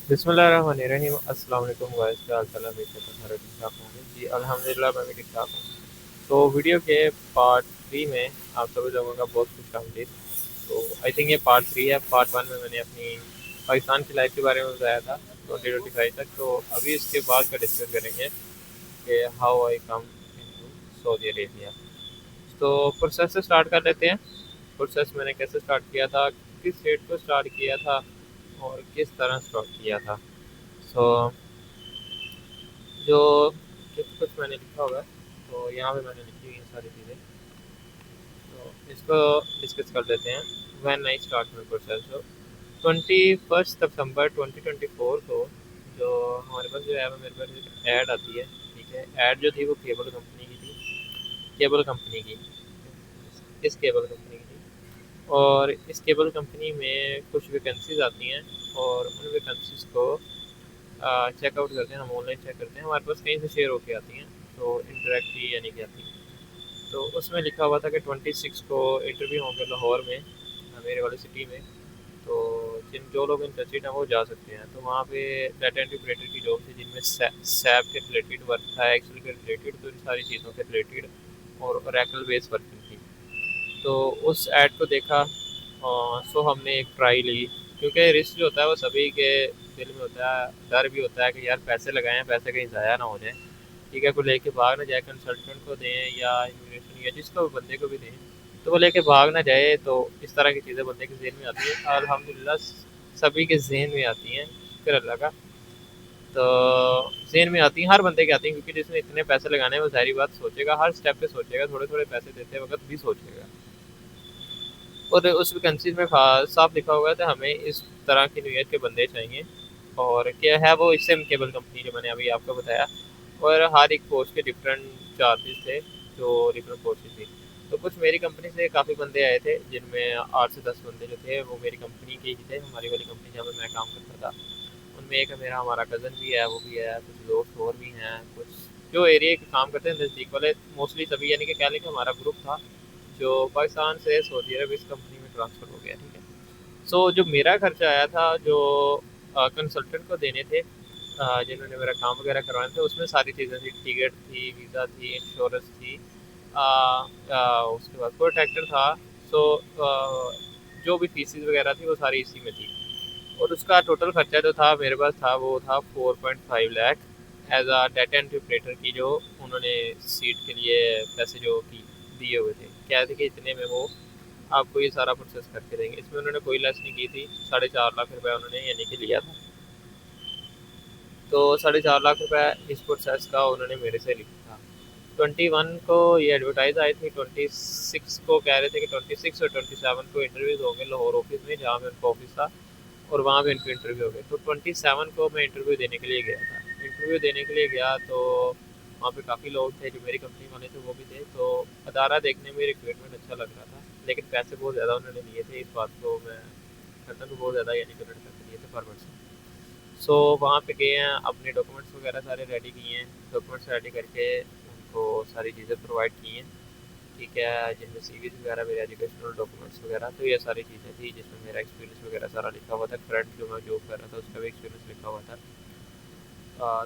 बिस्मिल्लाहिर्रहमानिर्रहीम। अस्सलाम वालेकुम गाइस, क्या हाल चाल है? उम्मीद करता हूँ सारे ठीक ठाक होंगे जी। अल्हम्दुलिल्लाह मैं भी ठीक ठाक हूँ। तो वीडियो के पार्ट 3 में आप सभी लोगों का बहुत खुशामदीद। तो आई थिंक ये पार्ट 3 है। पार्ट 1 में मैंने अपनी पाकिस्तान की लाइफ के बारे में बताया था 2025 तक। तो अभी इसके बाद का डिस्कस करेंगे कि how I come into Saudi Arabia. तो प्रोसेस से स्टार्ट कर लेते हैं। प्रोसेस मैंने कैसे स्टार्ट किया था, किस डेट को स्टार्ट किया था और किस तरह स्टार्ट किया था। सो जो कुछ कुछ मैंने लिखा होगा, तो यहाँ पे मैंने लिखी हुई हैं सारी चीज़ें। तो इसको डिस्कस कर लेते हैं। When I start my process. तो 21 सितंबर 2024 को जो हमारे पास जो है वो मेरे पास एक ऐड आती है। ठीक है, ऐड जो थी वो केबल कंपनी की थी। केबल कंपनी की, इस केबल कंपनी की थी। और इस केबल कंपनी में कुछ वैकेंसीज आती हैं और उन वैकेंसीज को चेकआउट करते हैं। हम ऑनलाइन चेक करते हैं, हमारे पास कहीं से शेयर होके आती हैं। तो इंटरेक्ट ही यानी कि आती हैं। तो उसमें लिखा हुआ था कि 26 को इंटरव्यू होंगे लाहौर में, मेरे वाली सिटी में। तो जिन जो लोग इंटरेस्टेड हैं वो जा सकते हैं। तो वहाँ पे डाटा एंट्री ऑपरेटर की जॉब थी, जिनमें सैप के रिलेटेड वर्क था, एक्सेल के रिलेटेड, तो इन सारी चीज़ों के रिलेटेड और ओरेकल बेस्ड वर्किंग थी। तो उस ऐड को देखा और सो हमने एक ट्राई ली। क्योंकि रिस्क जो होता है वो सभी के दिल में होता है, डर भी होता है कि यार पैसे लगाए हैं, पैसे कहीं ज़ाया ना हो जाए। ठीक है, कोई लेके भाग ना जाए, कंसल्टेंट को दें या इमिग्रेशन या जिसको भी बंदे को भी दें, तो वो लेके भाग ना जाए। तो इस तरह की चीज़ें बंदे के जहन में आती है। अल्हम्दुलिल्लाह सभी के जहन में आती हैं, शुक्र अल्लाह का। तो जहन में आती हैं, हर बंदे के आती हैं, क्योंकि जिसने इतने पैसे लगाने हैं वो सारी बात सोचेगा, हर स्टेप पे सोचेगा, थोड़े थोड़े पैसे देते वक्त भी सोचेगा। और उस वैकेंसी में साफ लिखा हुआ था हमें इस तरह की नीयत के बंदे चाहिए। और क्या है वो, इससे केबल कंपनी जो मैंने अभी आपको बताया। और हर एक पोस्ट के डिफरेंट चार्जेस थे, जो डिफरेंट पोस्ट थी। तो कुछ मेरी कंपनी से काफ़ी बंदे आए थे, जिनमें 8 से 10 बंदे जो थे वो मेरी कंपनी के ही थे, हमारी वाली कंपनी जहाँ पर मैं काम करता था। उनमें एक मेरा हमारा कज़न भी है, वो भी है, कुछ दोस्त और भी हैं, कुछ जो एरिया के काम करते हैं नज़दीक वाले, मोस्टली सभी, यानी कि कह लें कि हमारा ग्रुप था जो पाकिस्तान से सऊदी अरब इस कंपनी में ट्रांसफ़र हो गया। ठीक है। सो जो मेरा खर्चा आया था, जो कंसल्टेंट को देने थे, जिन्होंने मेरा काम वगैरह करवाने थे, उसमें सारी चीज़ें थी, टिकट थी, वीज़ा थी, इंश्योरेंस थी, उसके बाद प्रोटेक्टर था। सो जो भी फीसिस वगैरह थी वो सारी इसी में थी। और उसका टोटल खर्चा जो था मेरे पास था, वो था 4.5 लाख एज आ डाटा एंट्री ऑपरेटर की, जो उन्होंने सीट के लिए पैसे जो की दिए हुए थे। क्या थे कि इतने में वो आपको ये सारा प्रोसेस करके देंगे। इसमें उन्होंने कोई लेस नहीं की थी। 4.5 लाख रुपए उन्होंने यानी कि लिया था। तो 4.5 लाख रुपए इस प्रोसेस का उन्होंने मेरे से लिखा था। 21 को ये एडवर्टाइज आई थी। 26 को कह रहे थे कि 26 और 27 को इंटरव्यूज होंगे लाहौर ऑफिस में, जहाँ में उनका ऑफिस था। और वहाँ पे इनके इंटरव्यू हो गए। तो 27 को मैं इंटरव्यू देने के लिए गया था। इंटरव्यू देने के लिए गया तो वहाँ पे काफ़ी लोग थे जो मेरी कंपनी वाले थे, वो भी थे। तो अदारा देखने में रिक्रूटमेंट अच्छा लग रहा था, लेकिन पैसे बहुत ज़्यादा उन्होंने लिए थे। इस बात को मैं करता तो बहुत ज़्यादा, यानी कि पैसे लिए थे पर पर्सन। सो वहाँ पे गए हैं, अपने डॉक्यूमेंट्स वगैरह सारे रेडी किए हैं। डॉक्यूमेंट्स रेडी करके उनको सारी चीज़ें प्रोवाइड की हैं। ठीक है, जिनमें सीवीज़ वगैरह, मेरे एजुकेशनल डॉक्यूमेंट्स वगैरह, तो ये सारी चीज़ें थी, जिसमें मेरा एक्सपीरियंस वगैरह सारा लिखा हुआ था। करंट जो मैं जॉब कर रहा था उसका भी एक्सपीरियंस लिखा हुआ था।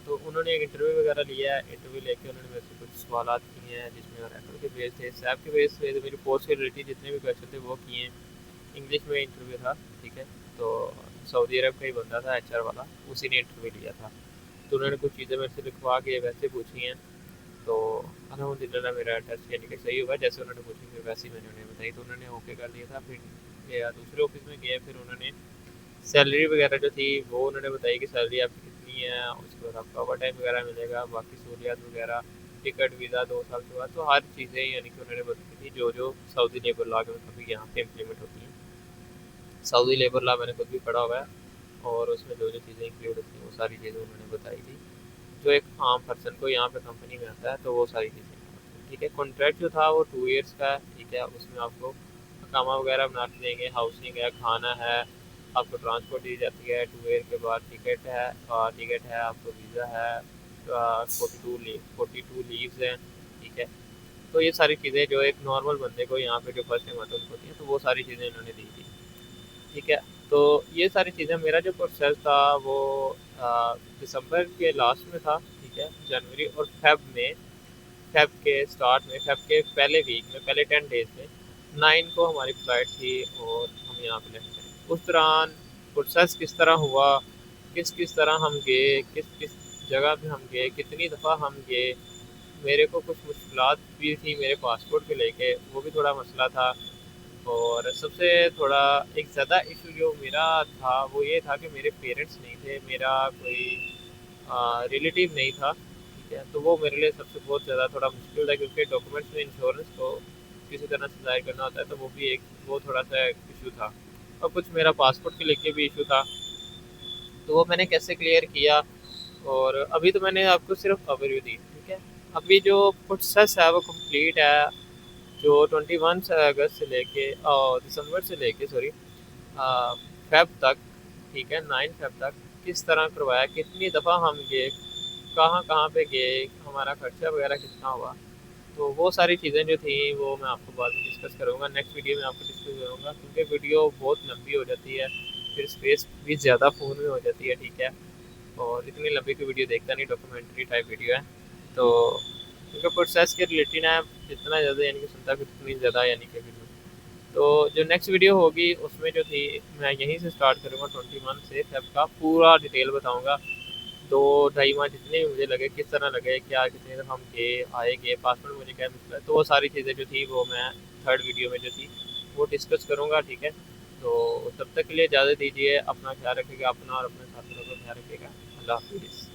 तो उन्होंने एक इंटरव्यू वगैरह लिया है। इंटरव्यू लेके उन्होंने मेरे से कुछ सवाल किए हैं, जिसमें रैफल के बेस थे, सैप के बेस पे, मेरी पोस्ट के रिलेटेड जितने भी क्वेश्चन थे वो किए हैं। इंग्लिश में इंटरव्यू था। ठीक है। तो सऊदी अरब का ही बंदा था, एचआर वाला, उसी ने इंटरव्यू लिया था। तो उन्होंने कुछ चीज़ें मेरे से लिखवा के वैसे पूछी हैं। तो अल्हम्दुलिल्लाह मेरा टेस्ट यानी कि सही हुआ, जैसे उन्होंने पूछी फिर वैसे ही मैंने उन्हें बताई, तो उन्होंने ओके कर दिया था। फिर या दूसरे ऑफिस में गए, फिर उन्होंने सैलरी वगैरह जो थी वो उन्होंने बताई कि सैलरी आपकी कितनी है, उसके बाद आपका ओवर टाइम वगैरह मिलेगा, बाकी सहूलियात वगैरह, टिकट, वीज़ा 2 साल के बाद, तो हर चीज़ें यानी कि उन्होंने बताई थी, जो जो सऊदी लेबर लॉ के मुताबिक यहाँ पे इम्प्लीमेंट होती हैं। सऊदी लेबर लॉ मैंने खुद भी पढ़ा हुआ है, और उसमें जो जो चीज़ें इंक्लूड होती हैं वो सारी चीज़ें उन्होंने बताई थी, जो एक आम पर्सन को यहाँ पे कंपनी में आता है, तो वो सारी चीज़ें। ठीक है। कॉन्ट्रैक्ट जो था वो 2 ईयर्स का है। ठीक है, उसमें आपको अकामा वगैरह बना के देंगे, हाउसिंग है, खाना है, आपको ट्रांसपोर्ट दी जाती है। 2 ईयर के बाद टिकट है, आपको वीज़ा है, 42 लीव्स हैं। ठीक है। तो ये सारी चीज़ें जो एक नॉर्मल बंदे को यहाँ पे जो फर्स्ट टाइम आता है उनको होती हैं, तो वो सारी चीज़ें इन्होंने दी थी। ठीक है। तो ये सारी चीज़ें, मेरा जो प्रोसेस था वो दिसंबर के लास्ट में था, ठीक है, जनवरी और फेब के स्टार्ट में, फेब के पहले वीक में, पहले 10 डेज में 9 को हमारी फ्लाइट थी और हम यहाँ पे लैंड करें। उस दौरान प्रोसेस किस तरह हुआ, किस किस तरह हम गए, किस किस जगह पे हम गए, कितनी दफ़ा हम गए, मेरे को कुछ मुश्किलात भी थी मेरे पासपोर्ट को लेके, वो भी थोड़ा मसला था। और सबसे थोड़ा एक ज़्यादा इशू जो मेरा था वो ये था कि मेरे पेरेंट्स नहीं थे, मेरा कोई रिलेटिव नहीं था, ठीक है, तो वो मेरे लिए सबसे बहुत ज़्यादा थोड़ा मुश्किल था, क्योंकि डॉक्यूमेंट्स में इंश्योरेंस को किसी तरह से ज़ाहिर करना होता है, तो वो भी एक वो थोड़ा सा इशू था। और कुछ मेरा पासपोर्ट के लेके भी इशू था, तो वो मैंने कैसे क्लियर किया। और अभी तो मैंने आपको सिर्फ ओवरव्यू दी, ठीक है। अभी जो प्रोसेस है वो कंप्लीट है, जो 21 अगस्त से लेके दिसंबर से लेके, सॉरी, फेब तक, ठीक है, 9 फेब तक किस तरह करवाया, कितनी दफ़ा हम गए, कहाँ कहाँ पे गए, हमारा खर्चा वगैरह कितना हुआ। तो वो सारी चीज़ें जो थी वो मैं आपको बाद में डिस्कस करूँगा, नेक्स्ट वीडियो में आपको डिस्कस करूँगा, क्योंकि वीडियो बहुत लंबी हो जाती है, फिर स्पेस भी ज़्यादा फ़ोन में हो जाती है, ठीक है। और इतनी लंबी की वीडियो देखता नहीं, डॉक्यूमेंट्री टाइप वीडियो है। तो क्योंकि प्रोसेस के रिलेटेड है, जितना ज़्यादा यानी कि सुनता फिर उतनी ज़्यादा यानी कि वीडियो। तो जो नेक्स्ट वीडियो होगी उसमें जो थी, मैं यहीं से स्टार्ट करूँगा, 21 से फेब का पूरा डिटेल बताऊँगा। 2 ढाई माह जितने भी मुझे लगे, किस तरह लगे, क्या कितनी दफ़ा हम गए आए गए, पासपोर्ट में मुझे क्या मिला है, तो वो सारी चीज़ें जो थी वो मैं थर्ड वीडियो में जो थी वो डिस्कस करूँगा, ठीक है। तो तब तक के लिए इजाज़त दीजिए, अपना ख्याल रखिएगा, अपना और अपने साथियों का ख्याल रखिएगा। अल्लाह हाफिज़।